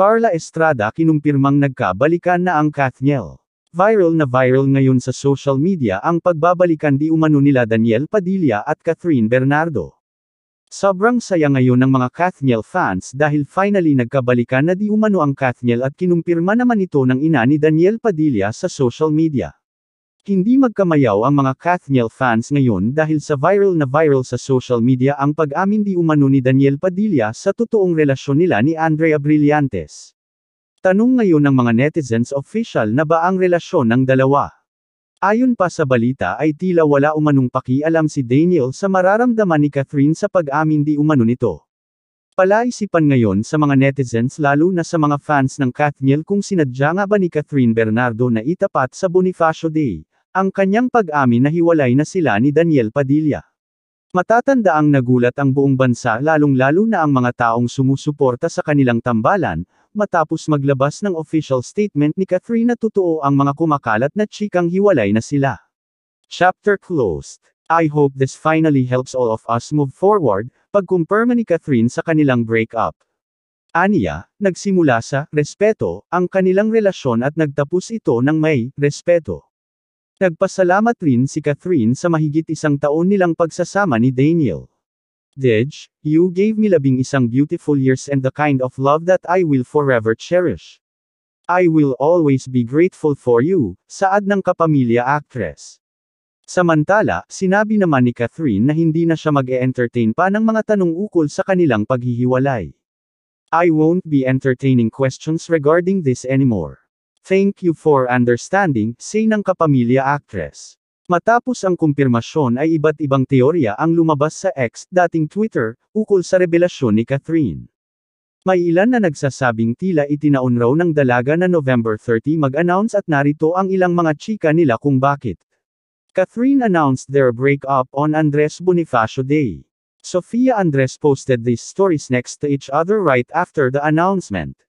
Carla Estrada kinumpirmang nagkabalikan na ang Kathniel. Viral na viral ngayon sa social media ang pagbabalikan di umano nila Daniel Padilla at Catherine Bernardo. Sobrang saya ngayon ng mga Kathniel fans dahil finally nagkabalikan na di umano ang Kathniel at kinumpirma naman ito ng ina ni Daniel Padilla sa social media. Hindi magkamayaw ang mga Kathniel fans ngayon dahil sa viral sa social media ang pag-amin di umano ni Daniel Padilla sa totoong relasyon nila ni Andrea Brillantes. Tanong ngayon ng mga netizens, official na ba ang relasyon ng dalawa? Ayon pa sa balita ay tila wala umanong pakialam si Daniel sa mararamdaman ni Catherine sa pag-amin di umano nito. Palaisipan ngayon sa mga netizens lalo na sa mga fans ng Kathniel kung sinadya nga ba ni Catherine Bernardo na itapat sa Bonifacio Day ang kanyang pag-amin na hiwalay na sila ni Daniel Padilla. Matatandaang nagulat ang buong bansa lalong-lalo na ang mga taong sumusuporta sa kanilang tambalan, matapos maglabas ng official statement ni Catherine na totoo ang mga kumakalat na chikang hiwalay na sila. Chapter closed. I hope this finally helps all of us move forward, pagkumpirma ni Catherine sa kanilang breakup. Aniya, nagsimula sa respeto ang kanilang relasyon at nagtapos ito ng may respeto. Nagpasalamat rin si Catherine sa mahigit 1 taon nilang pagsasama ni Daniel. Dej, you gave me 11 beautiful years and the kind of love that I will forever cherish. I will always be grateful for you, saad ng kapamilya actress. Samantala, sinabi naman ni Catherine na hindi na siya mag-e-entertain pa ng mga tanong ukol sa kanilang paghihiwalay. I won't be entertaining questions regarding this anymore. Thank you for understanding, say ng kapamilya actress. Matapos ang kumpirmasyon ay iba't ibang teorya ang lumabas sa X, dating Twitter, ukol sa revelasyon ni Catherine. May ilan na nagsasabing tila itinaon raw ng dalaga na November 30 mag-announce at narito ang ilang mga chika nila kung bakit. Catherine announced their breakup on Andres Bonifacio Day. Sofia Andres posted these stories next to each other right after the announcement.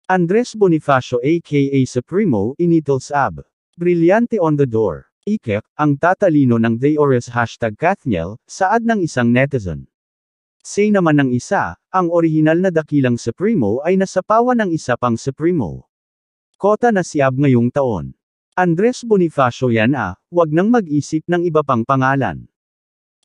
Andres Bonifacio aka Supremo initals ab. Brillante on the door. Ikek, ang tatalino ng Dayores #Kathniel, saad ng isang netizen. Say naman ng isa, ang orihinal na dakilang Supremo ay nasapawan ng isa pang Supremo. Kota na si ab ngayong taon. Andres Bonifacio yan wag nang mag-isip ng iba pang pangalan.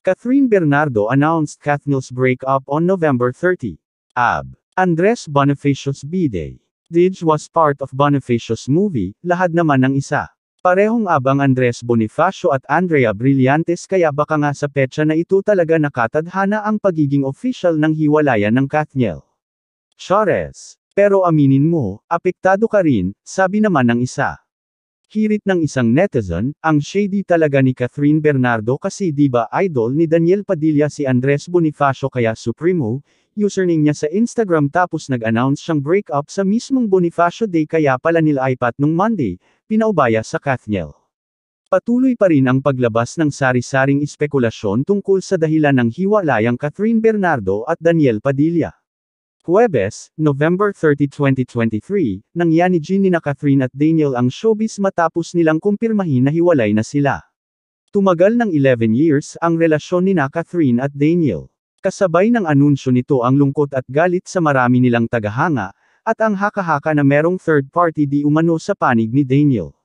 Catherine Bernardo announced Kathniel's breakup on November 30. Ab. Andres Bonifacio's B-Day. Dij was part of Bonifacio's movie, Lahad Naman ng Isa. Parehong abang Andres Bonifacio at Andrea Brillantes kaya baka nga sa petsa na ito talaga nakatadhana ang pagiging official ng hiwalayan ng Kathniel. Chores. Pero aminin mo, apektado ka rin, sabi naman ng isa. Hirit ng isang netizen, ang shady talaga ni Catherine Bernardo kasi di ba idol ni Daniel Padilla si Andres Bonifacio kaya Supremo, username niya sa Instagram tapos nag-announce siyang breakup sa mismong Bonifacio Day kaya pala nila iPad nung Monday, pinaubaya sa Kathniel. Patuloy pa rin ang paglabas ng sari-saring espekulasyon tungkol sa dahilan ng hiwalayang Catherine Bernardo at Daniel Padilla. Huwebes, November 30, 2023, nangyani nina Catherine at Daniel ang showbiz matapos nilang kumpirmahin na hiwalay na sila. Tumagal ng 11 years ang relasyon nina Catherine at Daniel. Kasabay ng anunsyo nito ang lungkot at galit sa marami nilang tagahanga, at ang haka-haka na merong third party di umano sa panig ni Daniel.